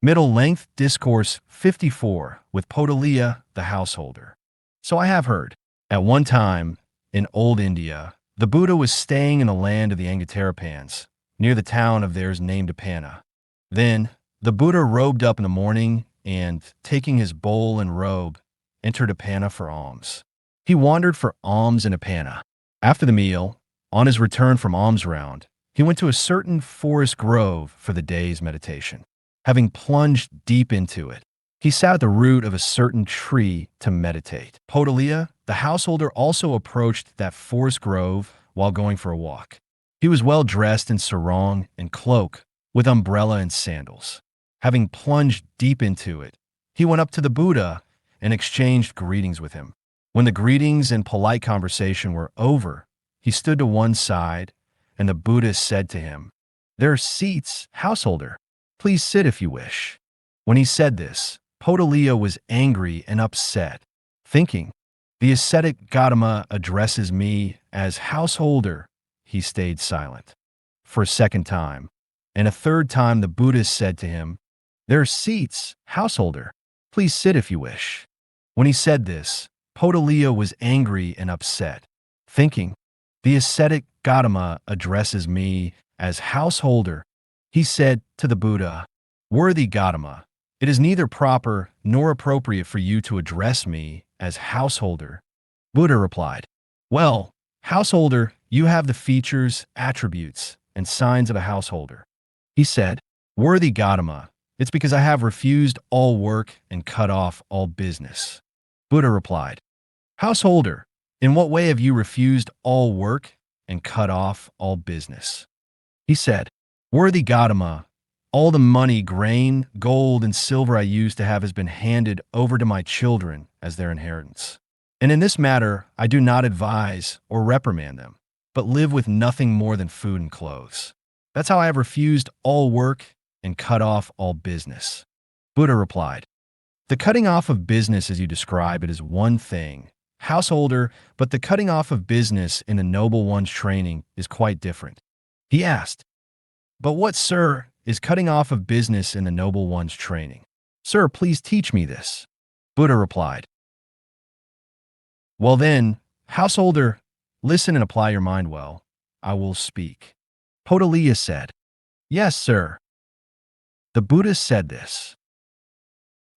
Middle-length Discourse 54 with Potaliya the householder. So I have heard, at one time, in old India, the Buddha was staying in the land of the Angatarapans, near the town of theirs named Apana. Then, the Buddha robed up in the morning and, taking his bowl and robe, entered Apana for alms. He wandered for alms in Apana. After the meal, on his return from alms round, he went to a certain forest grove for the day's meditation. Having plunged deep into it, he sat at the root of a certain tree to meditate. Potaliya, the householder, also approached that forest grove while going for a walk. He was well dressed in sarong and cloak, with umbrella and sandals. Having plunged deep into it, he went up to the Buddha and exchanged greetings with him. When the greetings and polite conversation were over, he stood to one side, and the Buddha said to him, "There are seats, householder. Please sit if you wish." When he said this, Potaliya was angry and upset, thinking, "The ascetic Gautama addresses me as householder." He stayed silent. For a second time, and a third time the Buddha said to him, "There are seats, householder. Please sit if you wish." When he said this, Potaliya was angry and upset, thinking, "The ascetic Gautama addresses me as householder." He said to the Buddha, "Worthy Gautama, it is neither proper nor appropriate for you to address me as householder." Buddha replied, "Well, householder, you have the features, attributes, and signs of a householder." He said, "Worthy Gautama, it's because I have refused all work and cut off all business." Buddha replied, "Householder, in what way have you refused all work and cut off all business?" He said, "Worthy Gautama, all the money, grain, gold, and silver I used to have has been handed over to my children as their inheritance. And in this matter, I do not advise or reprimand them, but live with nothing more than food and clothes. That's how I have refused all work and cut off all business." Buddha replied, "The cutting off of business as you describe it is one thing, householder, but the cutting off of business in the Noble One's training is quite different." He asked, "But what, sir, is cutting off of business in the Noble One's training? Sir, please teach me this." Buddha replied, "Well then, householder, listen and apply your mind well. I will speak." Potaliya said, "Yes, sir." The Buddha said this,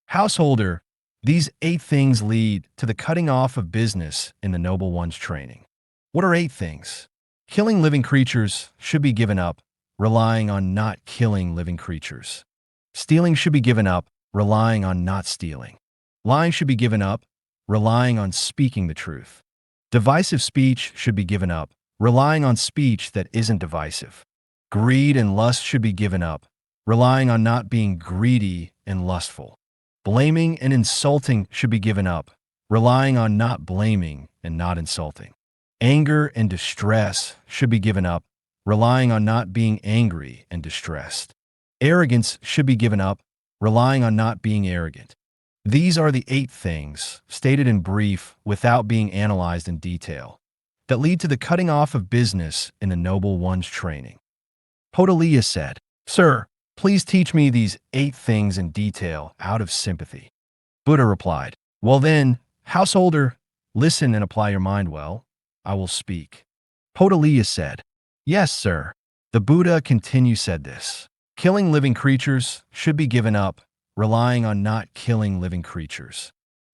"Householder, these 8 things lead to the cutting off of business in the Noble One's training." What are 8 things? Killing living creatures should be given up, relying on not killing living creatures. Stealing should be given up, relying on not stealing. Lying should be given up, relying on speaking the truth. Divisive speech should be given up, relying on speech that isn't divisive. Greed and lust should be given up, relying on not being greedy and lustful. Blaming and insulting should be given up, relying on not blaming and not insulting. Anger and distress should be given up, relying on not being angry and distressed. Arrogance should be given up, relying on not being arrogant. These are the 8 things, stated in brief without being analyzed in detail, that lead to the cutting off of business in the Noble One's training. Potaliya said, "Sir, please teach me these 8 things in detail out of sympathy." Buddha replied, "Well then, householder, listen and apply your mind well. I will speak." Potaliya said, "Yes, sir." The Buddha said this, "Killing living creatures should be given up, relying on not killing living creatures."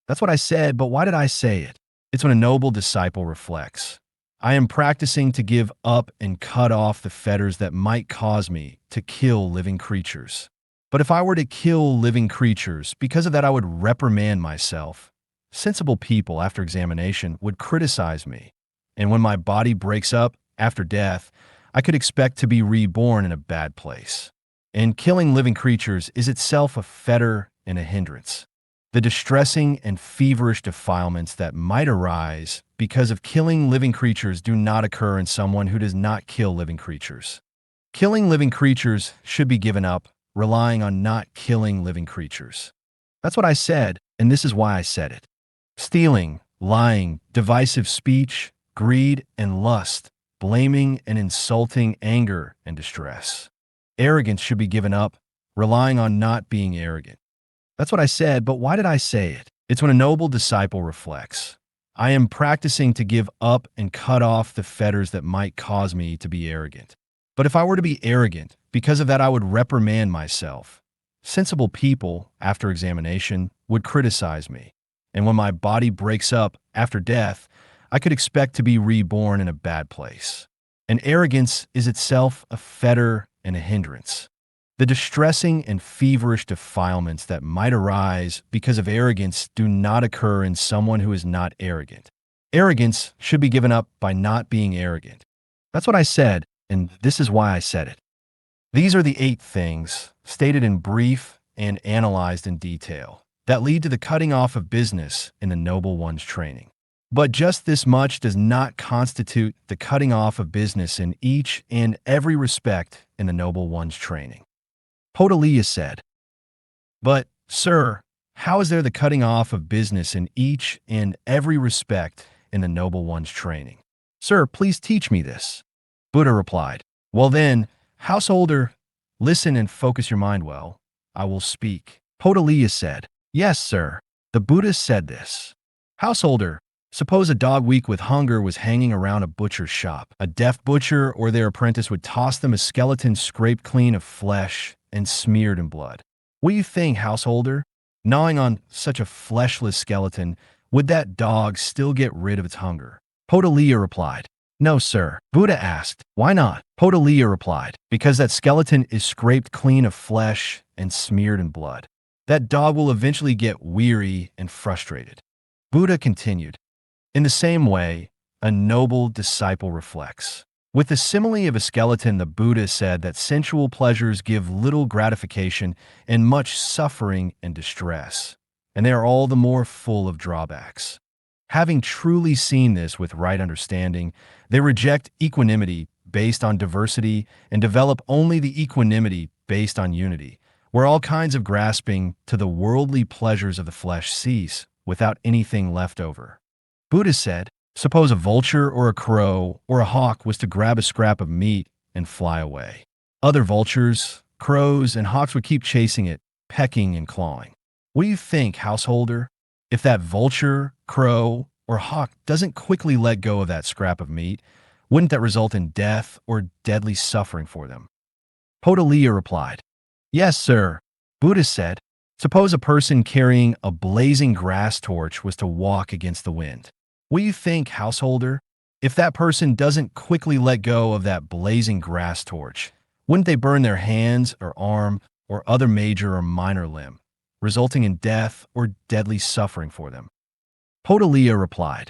That's what I said, but why did I say it? It's when a noble disciple reflects, I am practicing to give up and cut off the fetters that might cause me to kill living creatures. But if I were to kill living creatures, because of that I would reprimand myself. Sensible people, after examination, would criticize me. And when my body breaks up after death, I could expect to be reborn in a bad place. And killing living creatures is itself a fetter and a hindrance. The distressing and feverish defilements that might arise because of killing living creatures do not occur in someone who does not kill living creatures. Killing living creatures should be given up, relying on not killing living creatures. That's what I said, and this is why I said it. Stealing, lying, divisive speech, greed and lust, blaming and insulting, anger and distress. Arrogance should be given up, relying on not being arrogant. That's what I said, but why did I say it? It's when a noble disciple reflects. I am practicing to give up and cut off the fetters that might cause me to be arrogant. But if I were to be arrogant, because of that I would reprimand myself. Sensible people, after examination, would criticize me. And when my body breaks up after death, I could expect to be reborn in a bad place. And arrogance is itself a fetter and a hindrance. The distressing and feverish defilements that might arise because of arrogance do not occur in someone who is not arrogant. Arrogance should be given up by not being arrogant. That's what I said, and this is why I said it. These are the 8 things, stated in brief and analyzed in detail, that lead to the cutting off of business in the Noble One's training. But just this much does not constitute the cutting off of business in each and every respect in the Noble One's training. Potaliya said, "But, sir, how is there the cutting off of business in each and every respect in the Noble One's training? Sir, please teach me this." Buddha replied, "Well then, householder, listen and focus your mind well. I will speak." Potaliya said, "Yes, sir." The Buddha said this. Householder, suppose a dog weak with hunger was hanging around a butcher's shop. A deaf butcher or their apprentice would toss them a skeleton scraped clean of flesh and smeared in blood. What do you think, householder? Gnawing on such a fleshless skeleton, would that dog still get rid of its hunger? Potaliya replied, "No, sir." Buddha asked, "Why not?" Potaliya replied, "Because that skeleton is scraped clean of flesh and smeared in blood. That dog will eventually get weary and frustrated." Buddha continued, "In the same way, a noble disciple reflects. With the simile of a skeleton, the Buddha said that sensual pleasures give little gratification and much suffering and distress, and they are all the more full of drawbacks. Having truly seen this with right understanding, they reject equanimity based on diversity and develop only the equanimity based on unity, where all kinds of grasping to the worldly pleasures of the flesh cease without anything left over." Buddha said, "Suppose a vulture or a crow or a hawk was to grab a scrap of meat and fly away. Other vultures, crows, and hawks would keep chasing it, pecking and clawing. What do you think, householder? If that vulture, crow, or hawk doesn't quickly let go of that scrap of meat, wouldn't that result in death or deadly suffering for them?" Potaliya replied, "Yes, sir." Buddha said, "Suppose a person carrying a blazing grass torch was to walk against the wind. What do you think, householder? If that person doesn't quickly let go of that blazing grass torch, wouldn't they burn their hands or arm or other major or minor limb, resulting in death or deadly suffering for them?" Potaliya replied,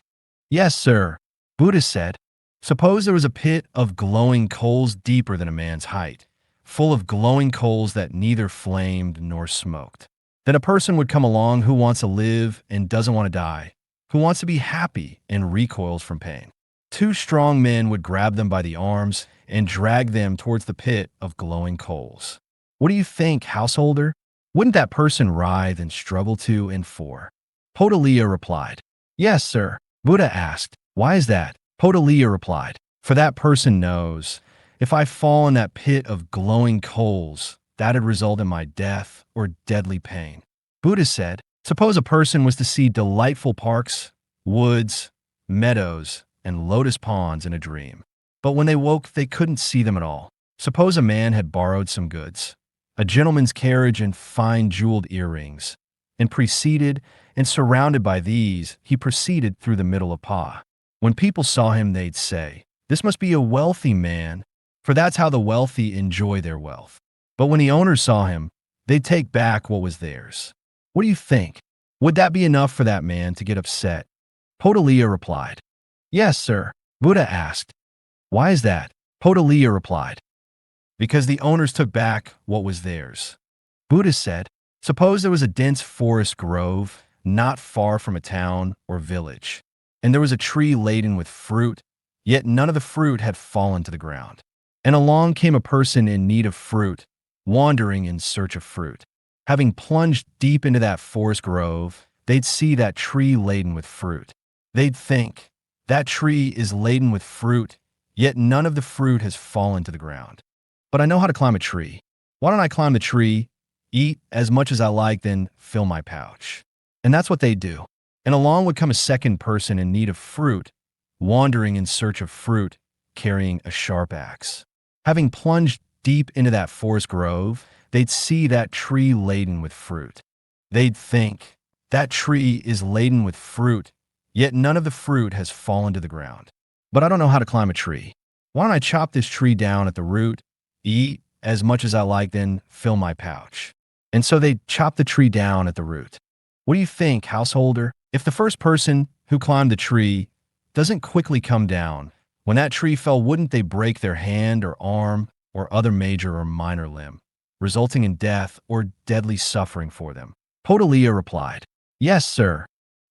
"Yes, sir." Buddha said, "Suppose there was a pit of glowing coals deeper than a man's height, full of glowing coals that neither flamed nor smoked. Then a person would come along who wants to live and doesn't want to die, who wants to be happy and recoils from pain. 2 strong men would grab them by the arms and drag them towards the pit of glowing coals. What do you think, householder? Wouldn't that person writhe and struggle to and for?" Potaliya replied, "Yes, sir." Buddha asked, "Why is that?" Potaliya replied, "For that person knows, if I fall in that pit of glowing coals, that'd result in my death or deadly pain." Buddha said, "Suppose a person was to see delightful parks, woods, meadows, and lotus ponds in a dream. But when they woke, they couldn't see them at all. Suppose a man had borrowed some goods, a gentleman's carriage and fine jeweled earrings, and preceded and surrounded by these, he proceeded through the middle of Pa. When people saw him, they'd say, 'This must be a wealthy man,' for that's how the wealthy enjoy their wealth. But when the owners saw him, they'd take back what was theirs. What do you think? Would that be enough for that man to get upset?" Potaliya replied, "Yes, sir." Buddha asked, "Why is that?" Potaliya replied, "Because the owners took back what was theirs." Buddha said, "Suppose there was a dense forest grove not far from a town or village, and there was a tree laden with fruit, yet none of the fruit had fallen to the ground. And along came a person in need of fruit, wandering in search of fruit. Having plunged deep into that forest grove, they'd see that tree laden with fruit. They'd think, 'That tree is laden with fruit, yet none of the fruit has fallen to the ground. But I know how to climb a tree. Why don't I climb the tree Eat as much as I like, then fill my pouch. And that's what they do. And along would come a second person in need of fruit, wandering in search of fruit, carrying a sharp axe. Having plunged deep into that forest grove, they'd see that tree laden with fruit. They'd think, that tree is laden with fruit, yet none of the fruit has fallen to the ground. But I don't know how to climb a tree. Why don't I chop this tree down at the root, eat as much as I like, then fill my pouch? And so they'd chop the tree down at the root. What do you think, householder? If the first person who climbed the tree doesn't quickly come down, when that tree fell, wouldn't they break their hand or arm or other major or minor limb, resulting in death or deadly suffering for them? Potaliya replied, "Yes, sir."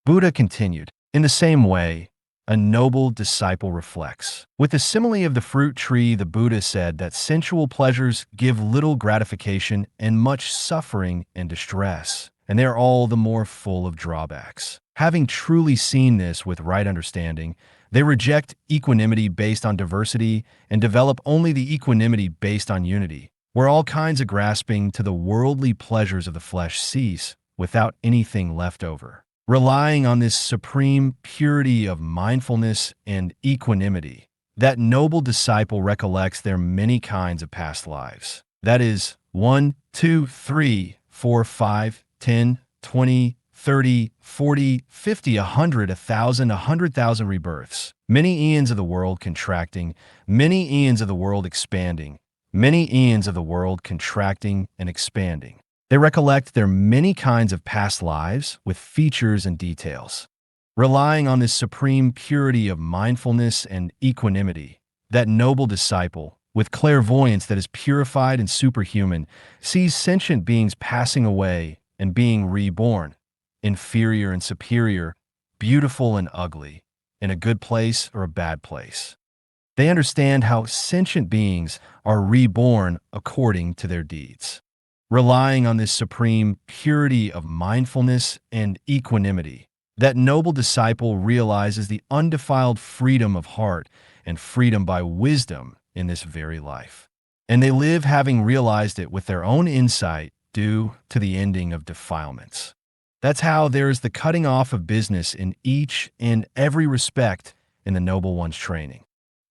Buddha continued, "In the same way, a noble disciple reflects. With the simile of the fruit tree, the Buddha said that sensual pleasures give little gratification and much suffering and distress, and they are all the more full of drawbacks. Having truly seen this with right understanding, they reject equanimity based on diversity and develop only the equanimity based on unity, where all kinds of grasping to the worldly pleasures of the flesh cease without anything left over. Relying on this supreme purity of mindfulness and equanimity, that noble disciple recollects their many kinds of past lives. That is, 1, 2, 3, 4, 5, 10, 20, 30, 40, 50, 100, 1,000, 100,000 rebirths. Many eons of the world contracting, many eons of the world expanding, many eons of the world contracting and expanding. They recollect their many kinds of past lives with features and details. Relying on this supreme purity of mindfulness and equanimity, that noble disciple, with clairvoyance that is purified and superhuman, sees sentient beings passing away and being reborn, inferior and superior, beautiful and ugly, in a good place or a bad place. They understand how sentient beings are reborn according to their deeds. Relying on this supreme purity of mindfulness and equanimity, that noble disciple realizes the undefiled freedom of heart and freedom by wisdom in this very life. And they live having realized it with their own insight due to the ending of defilements. That's how there is the cutting off of business in each and every respect in the Noble One's training.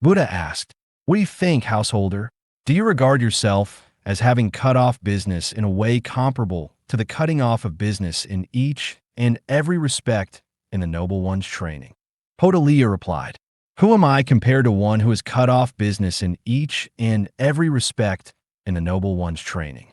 Buddha asked, "What do you think, householder? Do you regard yourself as having cut off business in a way comparable to the cutting off of business in each and every respect in the Noble One's training?" Potaliya replied, "Who am I compared to one who has cut off business in each and every respect in the Noble One's training?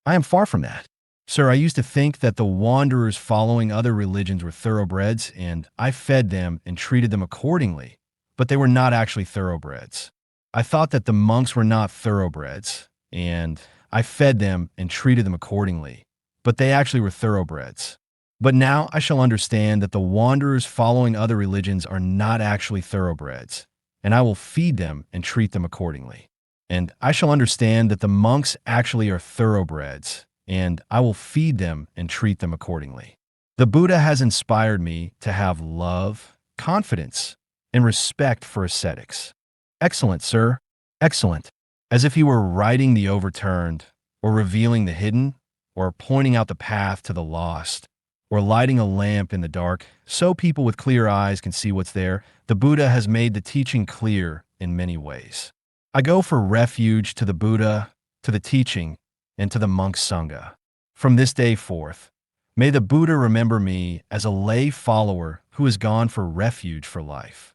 I am far from that. Sir, I used to think that the wanderers following other religions were thoroughbreds, and I fed them and treated them accordingly, but they were not actually thoroughbreds. I thought that the monks were not thoroughbreds, and I fed them and treated them accordingly, but they actually were thoroughbreds. But now I shall understand that the wanderers following other religions are not actually thoroughbreds, and I will feed them and treat them accordingly. And I shall understand that the monks actually are thoroughbreds, and I will feed them and treat them accordingly. The Buddha has inspired me to have love, confidence, and respect for ascetics." "Excellent, sir. Excellent." As if he were righting the overturned, or revealing the hidden, or pointing out the path to the lost, or lighting a lamp in the dark, so people with clear eyes can see what's there. The Buddha has made the teaching clear in many ways. I go for refuge to the Buddha, to the teaching, and to the monk Sangha. From this day forth, may the Buddha remember me as a lay follower who has gone for refuge for life.